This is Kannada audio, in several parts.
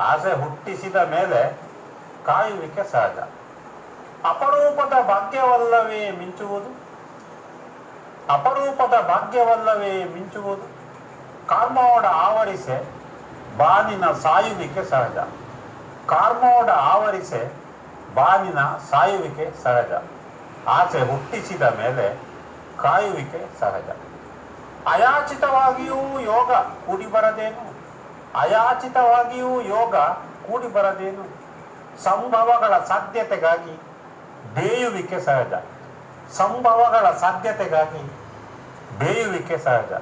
ಆಸೆ ಹುಟ್ಟಿಸಿದ ಮೇಲೆ ಕಾಯುವಿಕೆ ಸಹಜ. ಅಪರೂಪದ ಭಾಗ್ಯವಲ್ಲವೇ ಮಿಂಚುವುದು, ಅಪರೂಪದ ಭಾಗ್ಯವಲ್ಲವೇ ಮಿಂಚುವುದು. ಕಾರ್ಮೋಡ ಆವರಿಸೆ ಬಾನಿನ ಸಾಯುವಿಕೆ ಸಹಜ. ಕಾರ್ಮೋಡ ಆವರಿಸೆ ಬಾನಿನ ಸಾಯುವಿಕೆ ಸಹಜ. ಆಸೆ ಹುಟ್ಟಿಸಿದ ಮೇಲೆ ಕಾಯುವಿಕೆ ಸಹಜ. ಅಯಾಚಿತವಾಗಿಯೂ ಯೋಗ ಕೂಡಿ ಬರದೇನು, ಅಯಾಚಿತವಾಗಿಯೂ ಯೋಗ ಕೂಡಿ ಬರದೇನು. ಸಂಭವಗಳ ಸಾಧ್ಯತೆಗಾಗಿ ಬೇಯುವಿಕೆ ಸಹಜ. ಸಂಭವಗಳ ಸಾಧ್ಯತೆಗಾಗಿ ಬೇಯುವಿಕೆ ಸಹಜ.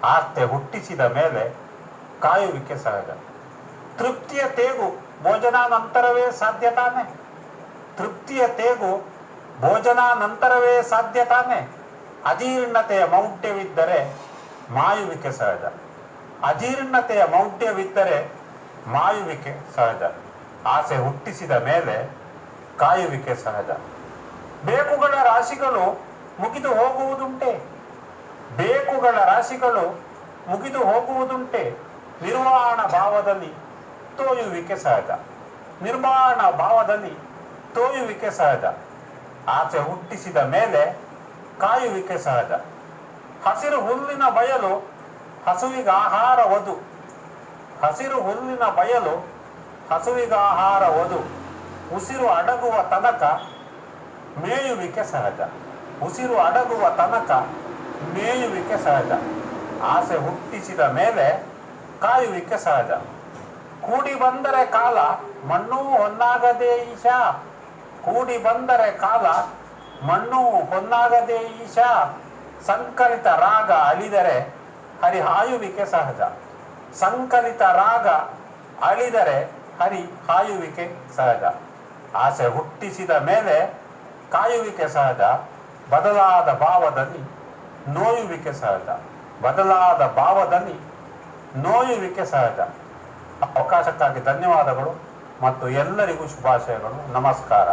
ಆಸೆ ಹುಟ್ಟಿಸಿದ ಮೇಲೆ ಕಾಯುವಿಕೆ ಸಹಜ. ತೃಪ್ತಿಯ ತೇಗು ಭೋಜನಾನಂತರವೇ ಸಾಧ್ಯ ತಾನೆ, ತೃಪ್ತಿಯ ತೇಗು ಭೋಜನಾನಂತರವೇ ಸಾಧ್ಯ ತಾನೆ. ಅಜೀರ್ಣತೆಯ ಮೌಢ್ಯವಿದ್ದರೆ ಮಾಯುವಿಕೆ ಸಹಜ. ಅಜೀರ್ಣತೆಯ ಮೌಢ್ಯವಿದ್ದರೆ ಮಾಯುವಿಕೆ ಸಹಜ. ಆಸೆ ಹುಟ್ಟಿಸಿದ ಮೇಲೆ ಕಾಯುವಿಕೆ ಸಹಜ. ಬೇಕುಗಳ ರಾಶಿಗಳು ಮುಗಿದು ಹೋಗುವುದುಂಟೆ, ಬೇಕುಗಳ ರಾಶಿಗಳು ಮುಗಿದು ಹೋಗುವುದುಂಟೆ. ನಿರ್ವಾಣ ಭಾವದಲ್ಲಿ ತೋಯುವಿಕೆ ಸಹಜ. ನಿರ್ಮಾಣ ಭಾವದಲ್ಲಿ ತೋಯುವಿಕೆ ಸಹಜ. ಆಸೆ ಹುಟ್ಟಿಸಿದ ಮೇಲೆ ಕಾಯುವಿಕೆ ಸಹಜ. ಹಸಿರು ಹುಲ್ಲಿನ ಬಯಲು ಹಸುವಿಗಾಹಾರ ವಧು, ಹಸಿರು ಹುಲ್ಲಿನ ಬಯಲು ಹಸುವಿಗಾಹಾರ ವಧು. ಉಸಿರು ಅಡಗುವ ತನಕ ಮೇಯುವಿಕೆ ಸಹಜ. ಉಸಿರು ಅಡಗುವ ತನಕ ಮೇಯುವಿಕೆ ಸಹಜ. ಆಸೆ ಹುಟ್ಟಿಸಿದ ಮೇಲೆ ಕಾಯುವಿಕೆ ಸಹಜ. ಕೂಡಿ ಬಂದರೆ ಕಾಲ ಮಣ್ಣೂ ಹೊನ್ನಾಗದೇ ಈಶಾ, ಕೂಡಿ ಬಂದರೆ ಕಾಲ ಮಣ್ಣೂ ಹೊನ್ನಾಗದೇ ಈಶಾ. ಸಂಕಲಿತ ರಾಗ ಅಳಿದರೆ ಹರಿ ಹಾಯುವಿಕೆ ಸಹಜ. ಸಂಕಲಿತ ರಾಗ ಅಳಿದರೆ ಹರಿ ಹಾಯುವಿಕೆ ಸಹಜ. ಆಸೆ ಹುಟ್ಟಿಸಿದ ಮೇಲೆ ಕಾಯುವಿಕೆ ಸಹಜ. ಬದಲಾದ ಭಾವದಲ್ಲಿ ನೋಯುವಿಕೆ ಸಹಜ. ಬದಲಾದ ಭಾವದಲ್ಲಿ ನೋಯುವಿಕೆ ಸಹಜ. ಅವಕಾಶಕ್ಕಾಗಿ ಧನ್ಯವಾದಗಳು ಮತ್ತು ಎಲ್ಲರಿಗೂ ಶುಭಾಶಯಗಳು. ನಮಸ್ಕಾರ.